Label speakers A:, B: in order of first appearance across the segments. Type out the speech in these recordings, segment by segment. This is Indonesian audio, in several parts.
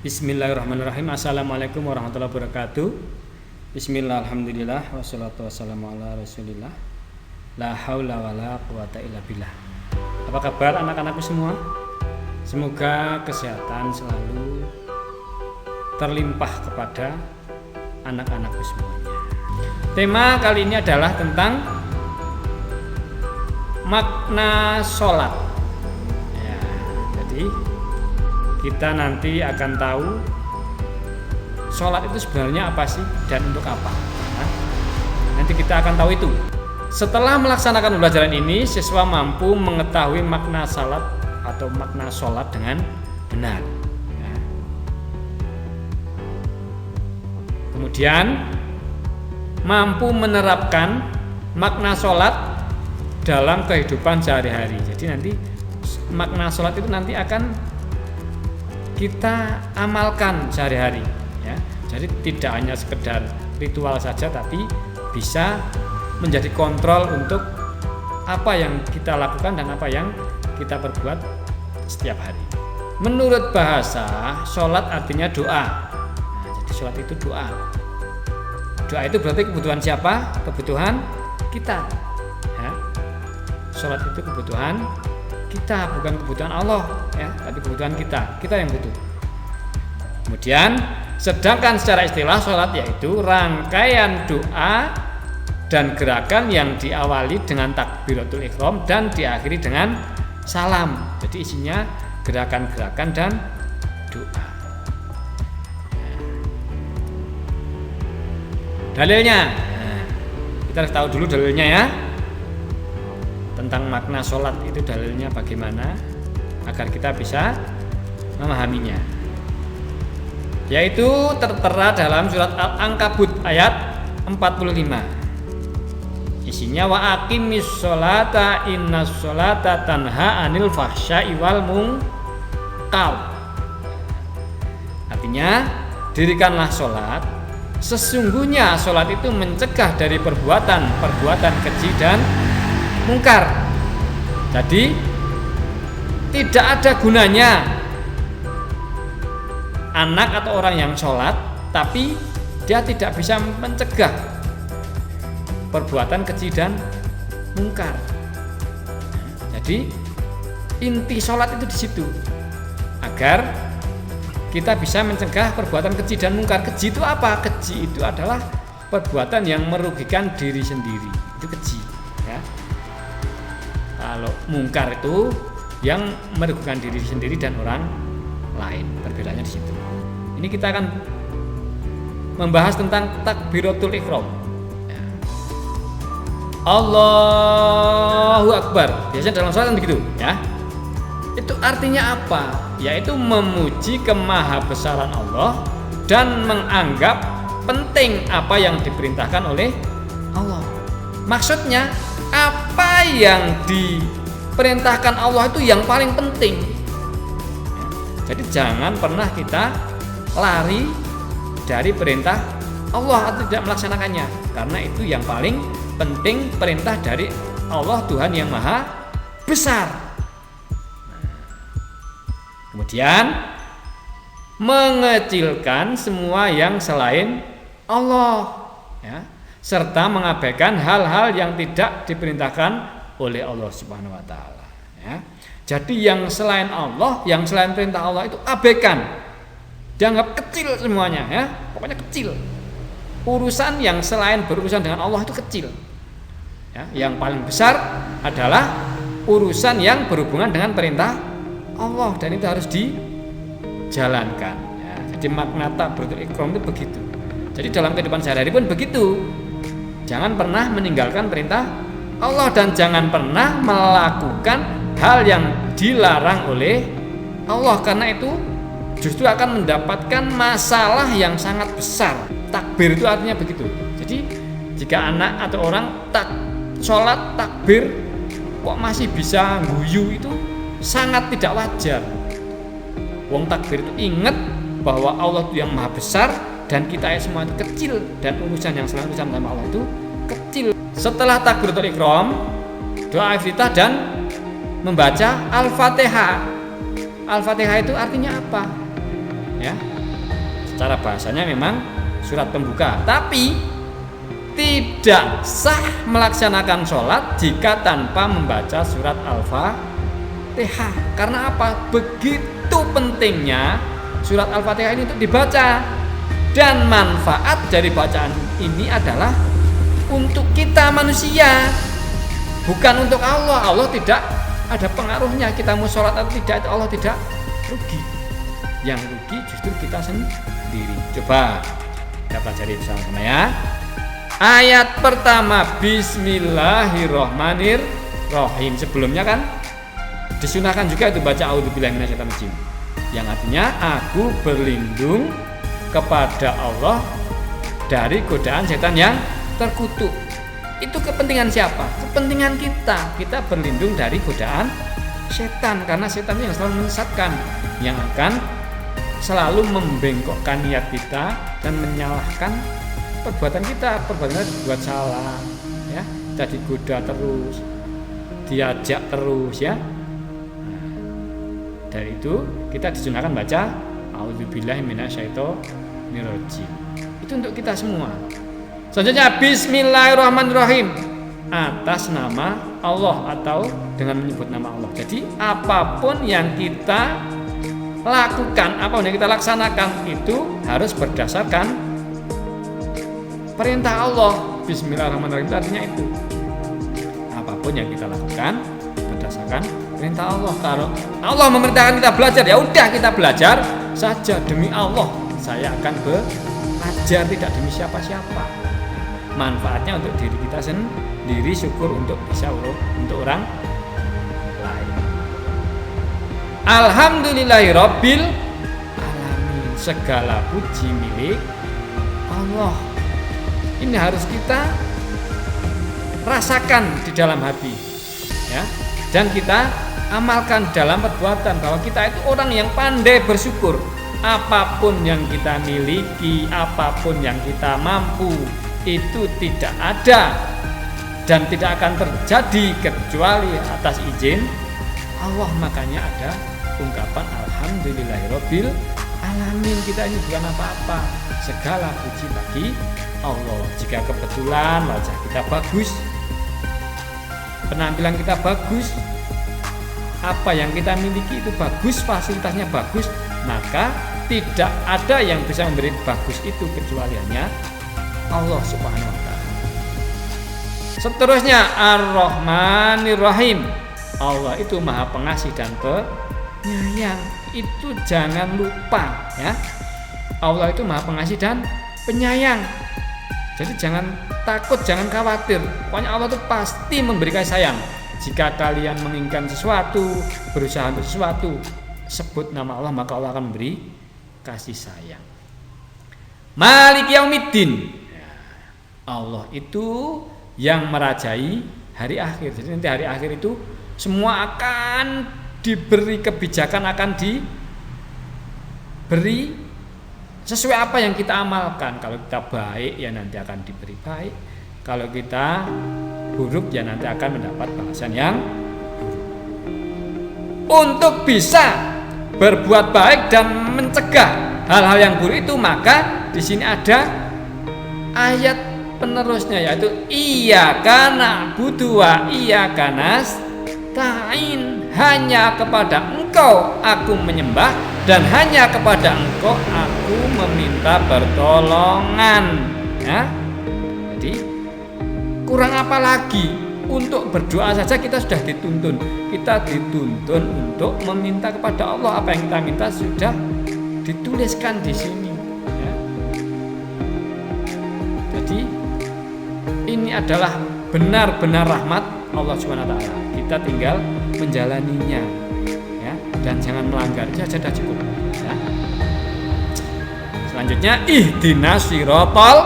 A: Bismillahirrahmanirrahim. Assalamualaikum warahmatullahi wabarakatuh. Bismillah, alhamdulillah, wassalatu wassalamu ala rasulillah. La haula wala quwata illa billah. Apa kabar anak-anakku semua? Semoga kesehatan selalu terlimpah kepada anak-anakku semuanya. Tema kali ini adalah tentang makna sholat. Ya, jadi kita nanti akan tahu sholat itu sebenarnya apa sih dan untuk apa. Nah, nanti kita akan tahu itu. Setelah melaksanakan pembelajaran ini, siswa mampu mengetahui makna salat atau makna sholat dengan benar. Nah, kemudian mampu menerapkan makna sholat dalam kehidupan sehari-hari. Jadi nanti makna sholat itu nanti akan kita amalkan sehari-hari, ya. Jadi tidak hanya sekedar ritual saja, tapi bisa menjadi kontrol untuk apa yang kita lakukan dan apa yang kita perbuat setiap hari. Menurut bahasa, sholat artinya doa. Nah, jadi sholat itu doa. Doa itu berarti kebutuhan siapa? Kebutuhan kita. Ya. Sholat itu kebutuhan kita, bukan kebutuhan Allah, ya, tapi kebutuhan kita yang butuh. Kemudian, sedangkan secara istilah sholat yaitu rangkaian doa dan gerakan yang diawali dengan takbiratul ihram dan diakhiri dengan salam. Jadi isinya gerakan-gerakan dan doa. Dalilnya, kita harus tahu dulu dalilnya ya. Tentang makna sholat itu dalilnya bagaimana agar kita bisa memahaminya, yaitu tertera dalam surat Al-Ankabut ayat 45. Isinya wa aqimis sholata innas sholata tanha anil fahsya'i wal munkar. Artinya, dirikanlah sholat, sesungguhnya sholat itu mencegah dari perbuatan keji dan mungkar. Jadi tidak ada gunanya anak atau orang yang sholat tapi dia tidak bisa mencegah perbuatan keji dan mungkar. Jadi inti sholat itu di situ, agar kita bisa mencegah perbuatan keji dan mungkar. Keji itu apa? Keji itu adalah perbuatan yang merugikan diri sendiri, itu keji, ya. Kalau mungkar itu yang merugikan diri sendiri dan orang lain. Perbedaannya di situ. Ini kita akan membahas tentang takbiratul ihram. Ya. Allahu Akbar. Biasanya dalam sholat begitu, ya. Itu artinya apa? Yaitu memuji kemahabesaran Allah dan menganggap penting apa yang diperintahkan oleh Allah. Maksudnya apa yang diperintahkan Allah itu yang paling penting. Jadi jangan pernah kita lari dari perintah Allah atau tidak melaksanakannya, karena itu yang paling penting, perintah dari Allah Tuhan yang Maha Besar. Kemudian mengecilkan semua yang selain Allah, ya, serta mengabaikan hal-hal yang tidak diperintahkan oleh Allah Subhanahu wa taala, ya. Jadi yang selain Allah, yang selain perintah Allah itu abaikan. Dianggap kecil semuanya, ya. Pokoknya kecil. Urusan yang selain berurusan dengan Allah itu kecil. Ya, yang paling besar adalah urusan yang berhubungan dengan perintah Allah, dan itu harus dijalankan, ya. Jadi makna takbiratul ihram itu begitu. Jadi dalam kehidupan sehari-hari pun begitu. Jangan pernah meninggalkan perintah Allah dan jangan pernah melakukan hal yang dilarang oleh Allah, karena itu justru akan mendapatkan masalah yang sangat besar. Takbir itu artinya begitu. Jadi jika anak atau orang sholat takbir kok masih bisa guyu, itu sangat tidak wajar. Wong takbir itu ingat bahwa Allah itu yang Maha Besar dan kita semua itu kecil, dan urusan yang selain urusan sama Allah itu kecil. Setelah takbiratul ihram, doa iftitah dan membaca Al-Fatihah. Al-Fatihah itu artinya apa? Ya. Secara bahasanya memang surat pembuka, tapi tidak sah melaksanakan sholat jika tanpa membaca surat Al-Fatihah. Karena apa? Begitu pentingnya surat Al-Fatihah ini untuk dibaca. Dan manfaat dari bacaan ini adalah untuk kita manusia, bukan untuk Allah. Allah tidak ada pengaruhnya kita mau sholat atau tidak, Allah tidak rugi. Yang rugi justru kita sendiri. Coba kita pelajari bersama-sama ya. Ayat pertama, Bismillahirrohmanirrohim. Sebelumnya kan disunahkan juga itu baca A'udzubillahi minasyaitonirrajim, yang artinya aku berlindung kepada Allah dari godaan setan yang terkutuk. Itu kepentingan siapa? Kepentingan kita. Kita berlindung dari godaan setan, karena setan yang selalu menyesatkan, yang akan selalu membengkokkan niat kita dan menyalahkan perbuatan kita buat salah, ya. Kita digoda terus, diajak terus, ya. Dari itu kita disunahkan baca A'udzubillahi minasyaitonirrajim. Itu untuk kita semua. Selanjutnya Bismillahirrahmanirrahim, atas nama Allah atau dengan menyebut nama Allah. Jadi apapun yang kita lakukan, apapun yang kita laksanakan itu harus berdasarkan perintah Allah. Bismillahirrahmanirrahim itu artinya itu. Apapun yang kita lakukan berdasarkan perintah Allah. Kalau Allah memerintahkan kita belajar, ya udah kita belajar saja demi Allah. Saya akan belajar, tidak demi siapa-siapa. Manfaatnya untuk diri kita sendiri, syukur untuk bisa untuk orang lain. Alhamdulillahirabbil alamin. Segala puji milik Allah. Ini harus kita rasakan di dalam hati, ya. Dan kita amalkan dalam perbuatan bahwa kita itu orang yang pandai bersyukur. Apapun yang kita miliki, apapun yang kita mampu, itu tidak ada dan tidak akan terjadi kecuali atas izin Allah. Makanya ada ungkapan Alhamdulillahirabbil alamin. Kita ini bukan apa-apa, segala puji bagi Allah. Jika kebetulan wajah kita bagus, penampilan kita bagus, apa yang kita miliki itu bagus, fasilitasnya bagus, maka tidak ada yang bisa memberi bagus itu kecuali hanya Allah Subhanahu wa ta'ala. Seterusnya Ar-Rahmanir-Rahim. Allah itu Maha Pengasih dan Penyayang. Itu jangan lupa, ya. Allah itu Maha Pengasih dan Penyayang. Jadi jangan takut, jangan khawatir. Pokoknya Allah itu pasti memberi kasih sayang. Jika kalian menginginkan sesuatu, berusaha untuk sesuatu, sebut nama Allah, maka Allah akan memberi kasih sayang. Maliki Yaumiddin. Allah itu yang merajai hari akhir. Jadi nanti hari akhir itu semua akan diberi kebijakan, akan diberi sesuai apa yang kita amalkan. Kalau kita baik, ya nanti akan diberi baik. Kalau kita buruk, ya nanti akan mendapat balasan yang buruk. Untuk bisa berbuat baik dan mencegah hal-hal yang buruk itu, maka di sini ada ayat penerusnya, yaitu iyyaka na'budu wa iyyaka nasta'in. Hanya kepada Engkau aku menyembah dan hanya kepada Engkau aku meminta pertolongan, ya. Jadi kurang apa lagi? Untuk berdoa saja kita sudah dituntun. Kita dituntun untuk meminta kepada Allah. Apa yang kita minta sudah dituliskan di sini, ya. Jadi ini adalah benar-benar rahmat Allah Subhanahu wa ta'ala. Kita tinggal menjalaninya, ya, dan jangan melanggar. Itu saja sudah cukup, ya. Selanjutnya ihdinas siratal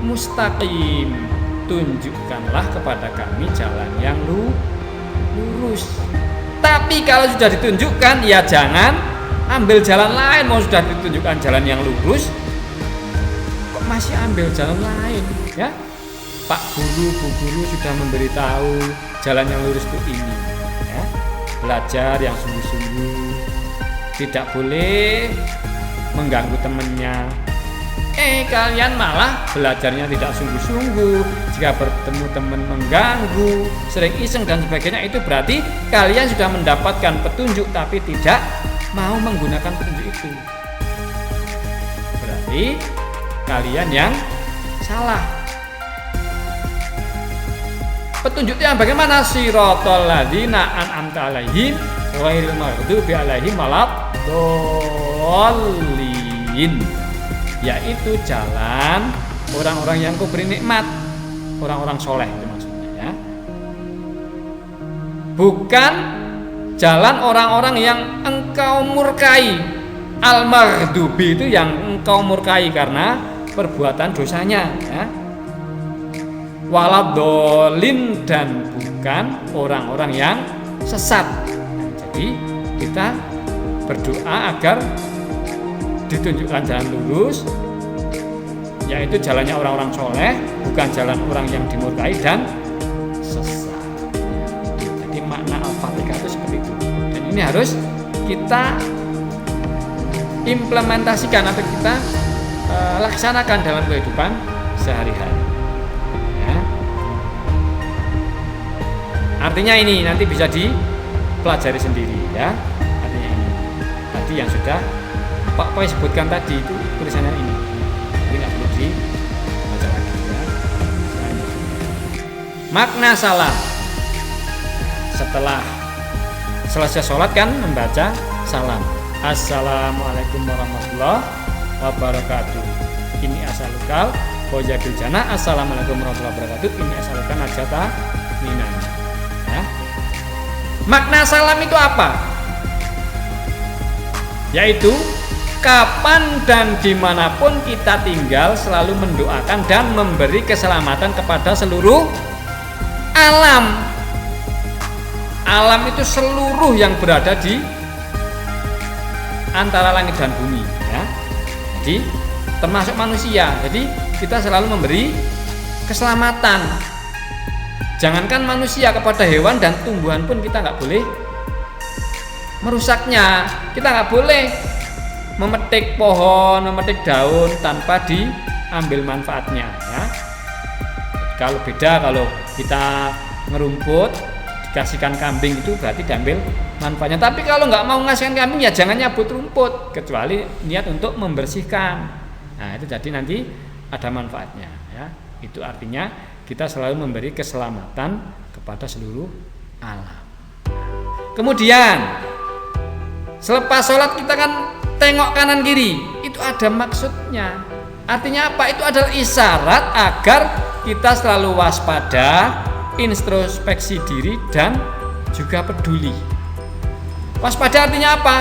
A: mustaqim. Tunjukkanlah kepada kami jalan yang lurus. Tapi kalau sudah ditunjukkan, ya jangan ambil jalan lain. Mau sudah ditunjukkan jalan yang lurus, kok masih ambil jalan lain, ya? Pak guru, Bu guru sudah memberitahu jalan yang lurus itu ini, ya. Belajar yang sungguh-sungguh, tidak boleh mengganggu temannya. Kalian malah belajarnya tidak sungguh-sungguh. Jika bertemu teman mengganggu, sering iseng dan sebagainya, itu berarti kalian sudah mendapatkan petunjuk tapi tidak mau menggunakan petunjuk itu. Berarti kalian yang salah. Petunjuknya bagaimana? Siratal ladzina an'amta 'alaihim ghairil maghdubi 'alaihim waladdallin. Yaitu jalan orang-orang yang kau beri nikmat, orang-orang soleh itu maksudnya ya. Bukan jalan orang-orang yang engkau murkai. Al-maghdubi itu yang engkau murkai karena perbuatan dosanya ya. Waladdallin, dan bukan orang-orang yang sesat. Jadi kita berdoa agar ditunjukkan jalan lurus, yaitu jalannya orang-orang soleh, bukan jalan orang yang dimurkai dan sesat. Jadi makna Al-Fatihah itu seperti itu. Dan ini harus kita implementasikan atau kita laksanakan dalam kehidupan sehari-hari. Ya. Artinya ini nanti bisa dipelajari sendiri ya. Artinya ini tadi yang sudah Pak Poi sebutkan tadi itu tulisannya ini, jadi nggak perlu dibaca lagi ya. Makna salam. Setelah selesai sholat kan membaca salam. Assalamualaikum warahmatullahi wabarakatuh. Ini asalukal wajadul jannah. Assalamualaikum warahmatullahi wabarakatuh. Ini asalukal najata minan. Ya. Makna salam itu apa? Yaitu kapan dan dimanapun kita tinggal selalu mendoakan dan memberi keselamatan kepada seluruh alam. Alam itu seluruh yang berada di antara langit dan bumi ya. Jadi termasuk manusia. Jadi kita selalu memberi keselamatan. Jangankan manusia, kepada hewan dan tumbuhan pun kita nggak boleh merusaknya. Kita nggak boleh memetik pohon, memetik daun tanpa diambil manfaatnya ya. Kalau beda, kalau kita ngerumput dikasihkan kambing itu berarti diambil manfaatnya. Tapi kalau nggak mau ngasihkan kambing ya jangan nyabut rumput, kecuali niat untuk membersihkan. Nah itu jadi nanti ada manfaatnya ya. Itu artinya kita selalu memberi keselamatan kepada seluruh alam. Kemudian selepas sholat kita kan tengok kanan kiri, itu ada maksudnya. Artinya apa? Itu adalah isyarat agar kita selalu waspada, introspeksi diri dan juga peduli. Waspada artinya apa?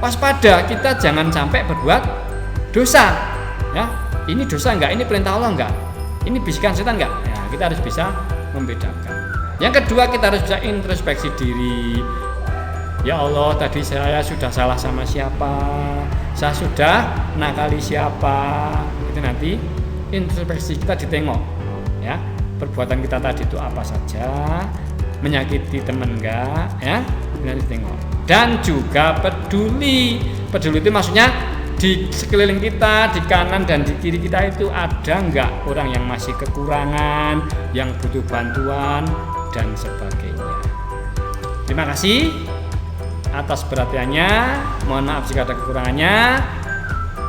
A: Waspada, kita jangan sampai berbuat dosa. Ya, ini dosa enggak? Ini perintah Allah enggak? Ini bisikan setan enggak? Ya, kita harus bisa membedakan. Yang kedua, kita harus bisa introspeksi diri. Ya Allah, tadi saya sudah salah sama siapa? Saya sudah nakali siapa? Itu nanti introspeksi kita ditengok ya. Perbuatan kita tadi itu apa saja? Menyakiti teman enggak? Ya, nanti ditengok. Dan juga peduli. Peduli itu maksudnya di sekeliling kita, di kanan dan di kiri kita itu ada enggak orang yang masih kekurangan, yang butuh bantuan dan sebagainya. Terima kasih atas perhatiannya, mohon maaf jika ada kekurangannya.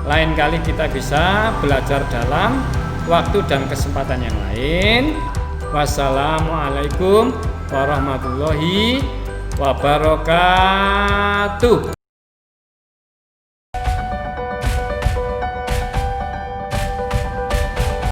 A: Lain kali kita bisa belajar dalam waktu dan kesempatan yang lain. Wassalamualaikum warahmatullahi wabarakatuh.